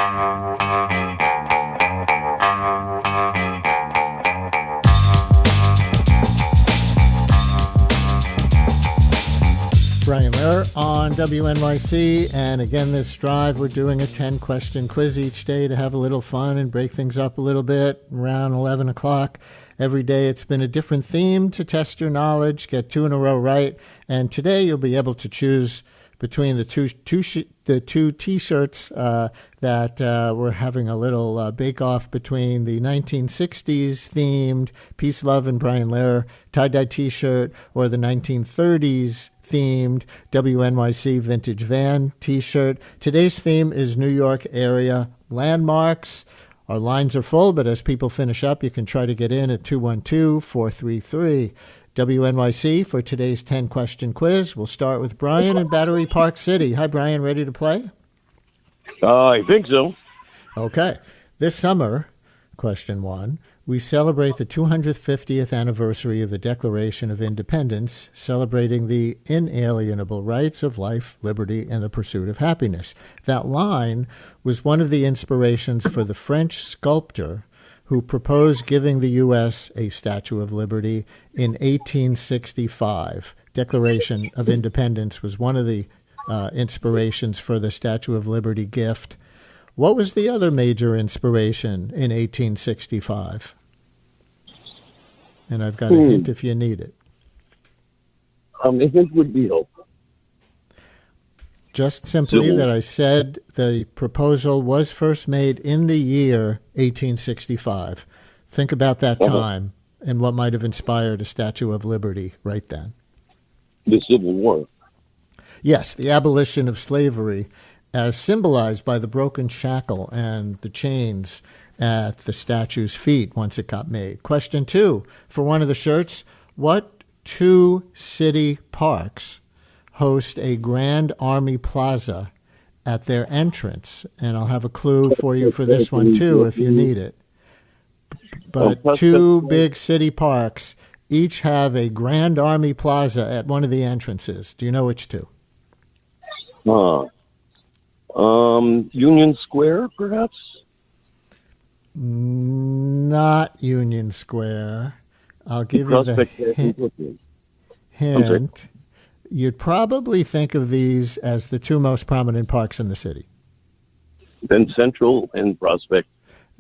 Brian Lehrer on WNYC, and again this drive we're doing a 10-question quiz each day to have a little fun and break things up a little bit. Around 11 o'clock every day it's been a different theme to test your knowledge, get 2 in a row right, and today you'll be able to choose between the two T-shirts that we're having a little bake-off between the 1960s themed Peace, Love, and Brian Lehrer tie-dye T-shirt or the 1930s themed WNYC vintage van T-shirt. Today's theme is New York area landmarks. Our lines are full, but as people finish up, you can try to get in at 212-433. WNYC for today's 10-question quiz. We'll start with Brian in Battery Park City. Hi, Brian. Ready to play? I think so. Okay. This summer, question 1, we celebrate the 250th anniversary of the Declaration of Independence, celebrating the inalienable rights of life, liberty, and the pursuit of happiness. That line was one of the inspirations for the French sculptor who proposed giving the U.S. a Statue of Liberty in 1865. Declaration of Independence was one of the inspirations for the Statue of Liberty gift. What was the other major inspiration in 1865? And I've got a hint if you need it. A hint would be helpful. Just simply that I said the proposal was first made in the year 1865. Think about that time and what might have inspired a Statue of Liberty right then. The Civil War. Yes, the abolition of slavery as symbolized by the broken shackle and the chains at the statue's feet once it got made. Question 2, for one of the shirts, what 2 city parks host a Grand Army Plaza at their entrance? And I'll have a clue for you for this one, too, if you need it. But 2 big city parks each have a Grand Army Plaza at one of the entrances. Do you know which 2? Union Square, perhaps? Not Union Square. I'll give you the hint. You'd probably think of these as the 2 most prominent parks in the city. Then Central and Prospect.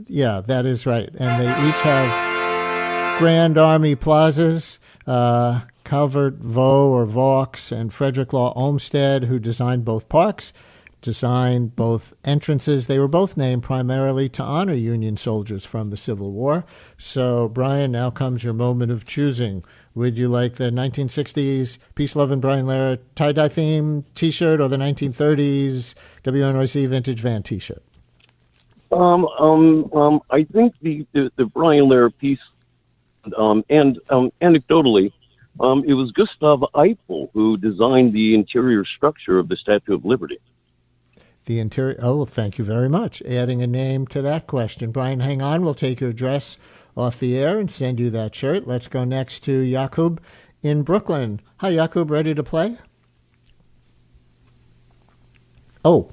Yeah, that is right. And they each have Grand Army Plazas. Calvert Vaux or Vaux and Frederick Law Olmsted, who designed both parks, designed both entrances. They were both named primarily to honor Union soldiers from the Civil War. So, Brian, now comes your moment of choosing. Would you like the 1960s Peace, Love, and Brian Lehrer tie-dye theme T-shirt or the 1930s WNYC vintage van T-shirt? I think the Brian Lehrer piece, and anecdotally, it was Gustav Eiffel who designed the interior structure of the Statue of Liberty. The interior. Oh, well, thank you very much. Adding a name to that question. Brian, hang on. We'll take your address off the air and send you that shirt. Let's go next to Yakub in Brooklyn. Hi, Yakub. Ready to play? Oh,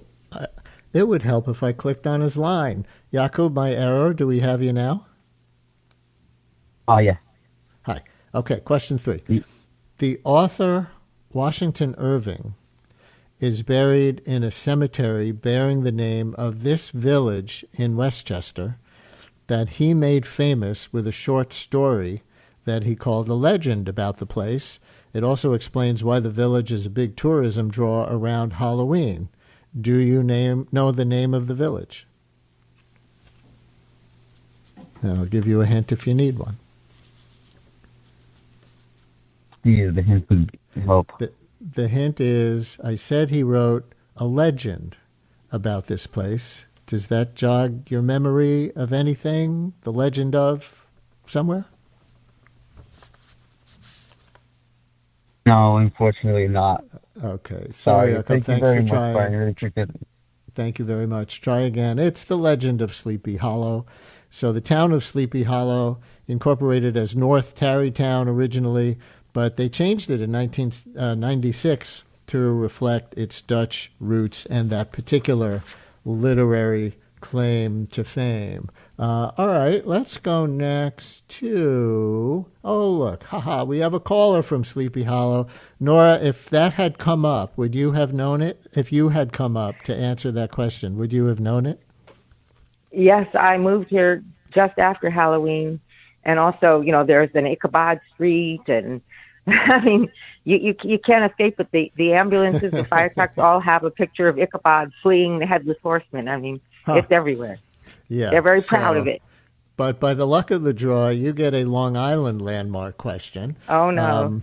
it would help if I clicked on his line. Yakub, my error. Do we have you now? Oh, yeah. Hi. Okay, question 3. The author, Washington Irving, is buried in a cemetery bearing the name of this village in Westchester that he made famous with a short story that he called a legend about the place. It also explains why the village is a big tourism draw around Halloween. Do you know the name of the village? And I'll give you a hint if you need one. Yeah, the hint would help. The hint is, I said he wrote a legend about this place. Does that jog your memory of anything? The legend of somewhere? No, unfortunately not. Okay. Sorry, thank you very much, Brian. I really appreciate it. Thank you very much. Try again. It's the legend of Sleepy Hollow. So the town of Sleepy Hollow, incorporated as North Tarrytown originally, but they changed it in 1996 to reflect its Dutch roots and that particular literary claim to fame. All right, let's go next to. Oh, look, we have a caller from Sleepy Hollow. Nora, if that had come up, would you have known it? If you had come up to answer that question, would you have known it? Yes, I moved here just after Halloween. And also, there's an Ichabod Street, and I mean, you can't escape it. The ambulances, the fire trucks all have a picture of Ichabod fleeing the headless horseman. I mean, It's everywhere. Yeah, they're very proud of it. But by the luck of the draw, you get a Long Island landmark question. Oh no!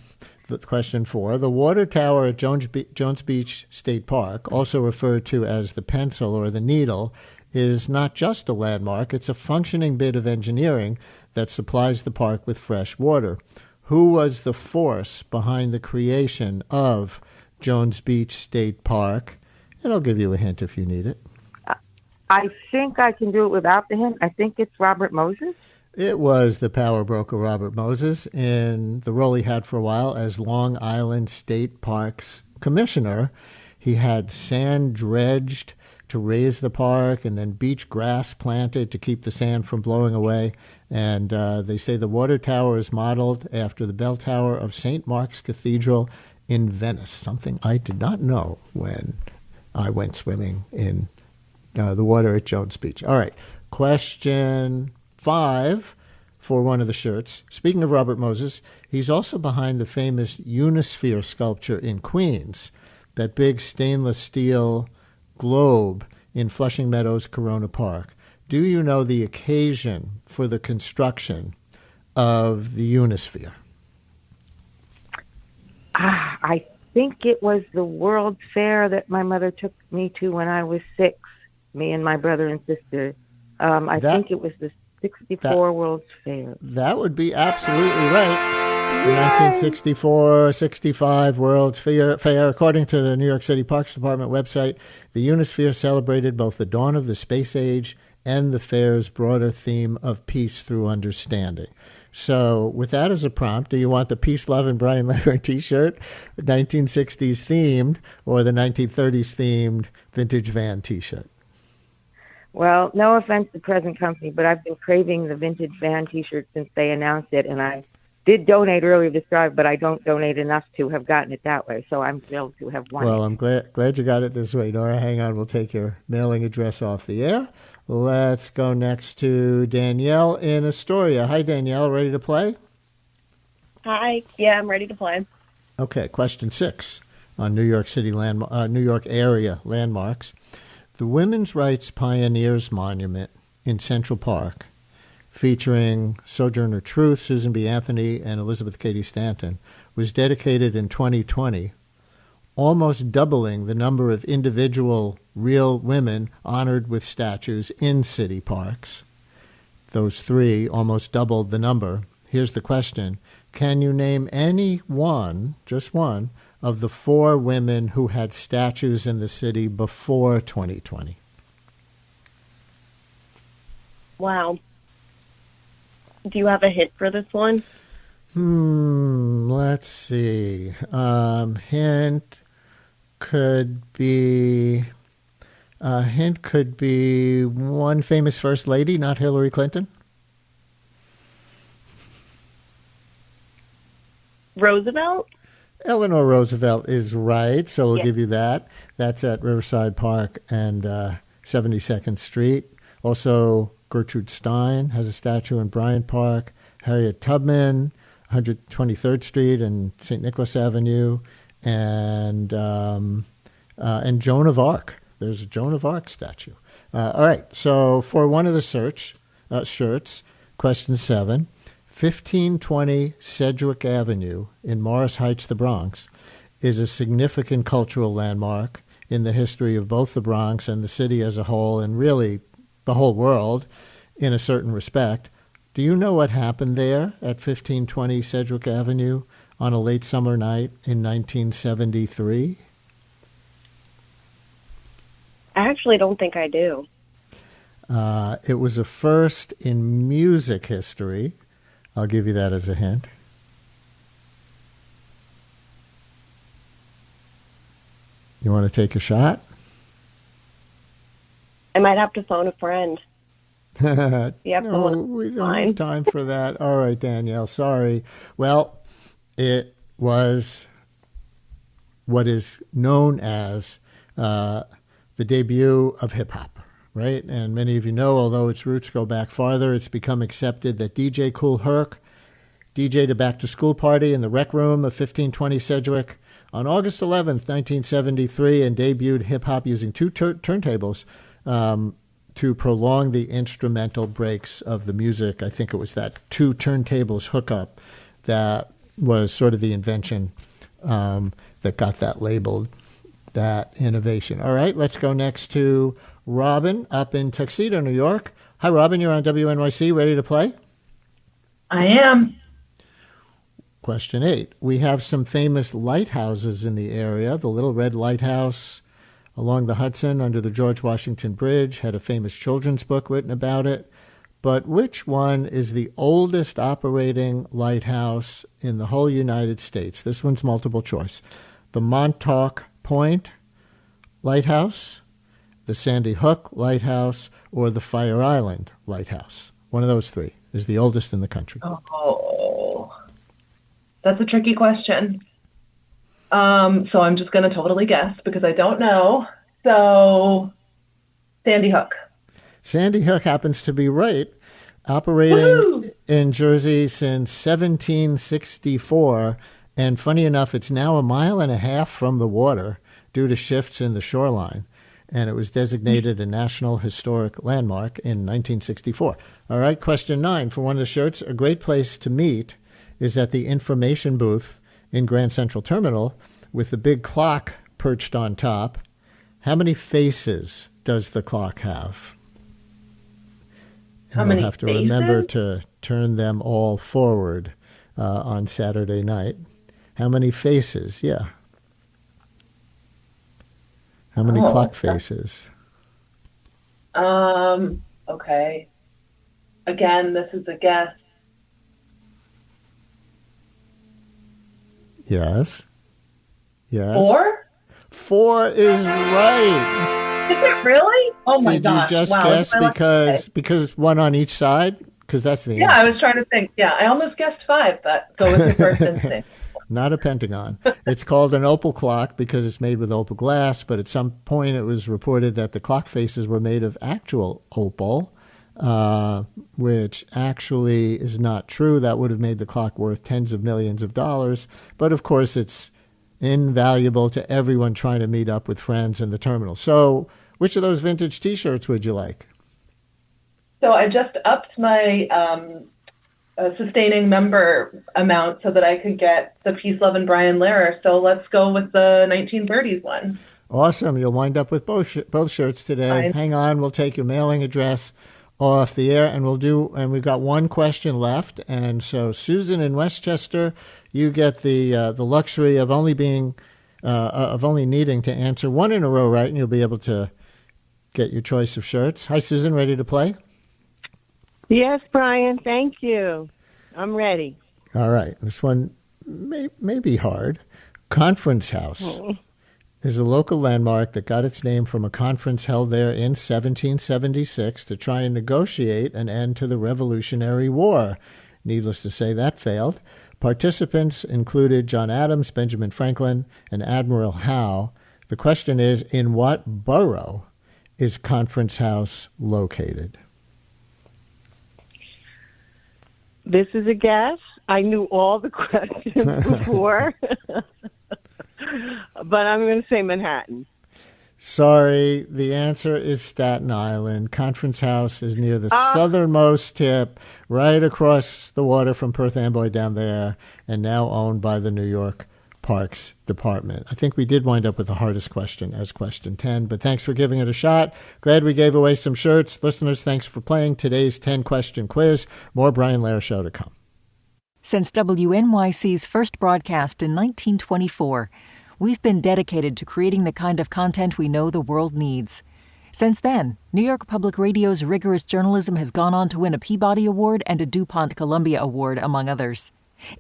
Question 4: the water tower at Jones Beach State Park, also referred to as the pencil or the needle, is not just a landmark. It's a functioning bit of engineering that supplies the park with fresh water. Who was the force behind the creation of Jones Beach State Park? And I'll give you a hint if you need it. I think I can do it without the hint. I think it's Robert Moses. It was the power broker Robert Moses in the role he had for a while as Long Island State Parks Commissioner. He had sand dredged to raise the park and then beach grass planted to keep the sand from blowing away. And they say the water tower is modeled after the bell tower of St. Mark's Cathedral in Venice, something I did not know when I went swimming in the water at Jones Beach. All right, question 5 for one of the shirts. Speaking of Robert Moses, he's also behind the famous Unisphere sculpture in Queens, that big stainless steel globe in Flushing Meadows, Corona Park. Do you know the occasion for the construction of the Unisphere? I think it was the World Fair that my mother took me to when I was 6, me and my brother and sister. I think it was the 64 World's Fair. That would be absolutely right. The 1964-65 World's Fair. According to the New York City Parks Department website, the Unisphere celebrated both the dawn of the space age and the fair's broader theme of peace through understanding. So with that as a prompt, do you want the Peace, Love, and Brian Lehrer T-shirt, 1960s themed, or the 1930s themed vintage van T-shirt? Well, no offense to present company, but I've been craving the vintage van T-shirt since they announced it, and I did donate earlier this drive, but I don't donate enough to have gotten it that way, so I'm thrilled to have won. Well, I'm glad you got it this way, Nora. Hang on, we'll take your mailing address off the air. Let's go next to Danielle in Astoria. Hi, Danielle. Ready to play? Hi. Yeah, I'm ready to play. Okay, question 6 on New York City New York area landmarks. The Women's Rights Pioneers Monument in Central Park, featuring Sojourner Truth, Susan B. Anthony, and Elizabeth Cady Stanton, was dedicated in 2020, almost doubling the number of individual real women honored with statues in city parks. Those 3 almost doubled the number. Here's the question. Can you name any one, just one, of the 4 women who had statues in the city before 2020? Wow. Do you have a hint for this one? Let's see. Hint could be one famous first lady, not Hillary Clinton. Roosevelt? Eleanor Roosevelt is right, so we'll give you that. That's at Riverside Park and 72nd Street. Also, Gertrude Stein has a statue in Bryant Park. Harriet Tubman, 123rd Street and St. Nicholas Avenue, and Joan of Arc. There's a Joan of Arc statue. All right, so for one of the shirts, question 7. 1520 Sedgwick Avenue in Morris Heights, the Bronx, is a significant cultural landmark in the history of both the Bronx and the city as a whole, and really the whole world in a certain respect. Do you know what happened there at 1520 Sedgwick Avenue on a late summer night in 1973? I actually don't think I do. It was a first in music history. I'll give you that as a hint. You want to take a shot? I might have to phone a friend. No, we don't have time for that. All right, Danielle, sorry. Well, it was what is known as the debut of hip-hop, right? And many of you know, although its roots go back farther, it's become accepted that DJ Kool Herc DJ'd a back-to-school party in the Rec Room of 1520 Sedgwick on August 11th, 1973, and debuted hip-hop using two turntables to prolong the instrumental breaks of the music. I think it was that two turntables hookup that was sort of the invention that got that labeled, that innovation. All right, let's go next to Robin up in Tuxedo, New York. Hi, Robin. You're on WNYC. Ready to play? I am. Question 8. We have some famous lighthouses in the area. The Little Red Lighthouse along the Hudson under the George Washington Bridge had a famous children's book written about it. But which one is the oldest operating lighthouse in the whole United States? This one's multiple choice. The Montauk Point Lighthouse, the Sandy Hook Lighthouse, or the Fire Island Lighthouse. One of those three is the oldest in the country. Oh, that's a tricky question. So I'm just going to totally guess because I don't know. So Sandy Hook. Sandy Hook happens to be right. Operating in Jersey since 1764. And funny enough, it's now 1.5 miles from the water due to shifts in the shoreline. And it was designated a National Historic Landmark in 1964. All right, question 9 for one of the shirts. A great place to meet is at the information booth in Grand Central Terminal with the big clock perched on top. How many faces does the clock have? How many have to faces? Remember to turn them all forward on Saturday night. How many faces? Yeah. How many clock faces? Okay. Again, this is a guess. Yes. Yes. 4? 4 is right. Is it really? Oh my gosh. Did you just wow, guess because one on each side? Because that's the Yeah, answer. I was trying to think. Yeah, I almost guessed 5, but go with your first instinct. Not a pentagon. It's called an opal clock because it's made with opal glass, but at some point it was reported that the clock faces were made of actual opal, which actually is not true. That would have made the clock worth tens of millions of dollars. But of course, it's invaluable to everyone trying to meet up with friends in the terminal. So which of those vintage T-shirts would you like? So I just upped my sustaining member amount so that I could get the Peace, Love, and Brian Lehrer. So let's go with the 1930s one. Awesome. You'll wind up with both shirts today. Fine. Hang on. We'll take your mailing address off the air, and we've got one question left. And so, Susan in Westchester, you get the luxury of only needing to answer one in a row right, and you'll be able to get your choice of shirts. Hi, Susan. Ready to play? Yes, Brian. Thank you. I'm ready. All right. This one may be hard. Conference House is a local landmark that got its name from a conference held there in 1776 to try and negotiate an end to the Revolutionary War. Needless to say, that failed. Participants included John Adams, Benjamin Franklin, and Admiral Howe. The question is, in what borough is Conference House located? This is a guess. I knew all the questions before, but I'm going to say Manhattan. Sorry, the answer is Staten Island. Conference House is near the southernmost tip, right across the water from Perth Amboy down there, and now owned by the New York Parks Department. I think we did wind up with the hardest question as question 10, but thanks for giving it a shot. Glad we gave away some shirts. Listeners, thanks for playing today's 10-question quiz. More Brian Lehrer Show to come. Since WNYC's first broadcast in 1924, we've been dedicated to creating the kind of content we know the world needs. Since then, New York Public Radio's rigorous journalism has gone on to win a Peabody Award and a DuPont Columbia Award, among others.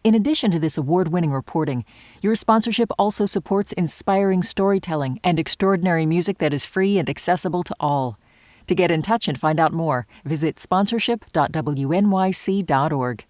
In addition to this award-winning reporting, your sponsorship also supports inspiring storytelling and extraordinary music that is free and accessible to all. To get in touch and find out more, visit sponsorship.wnyc.org.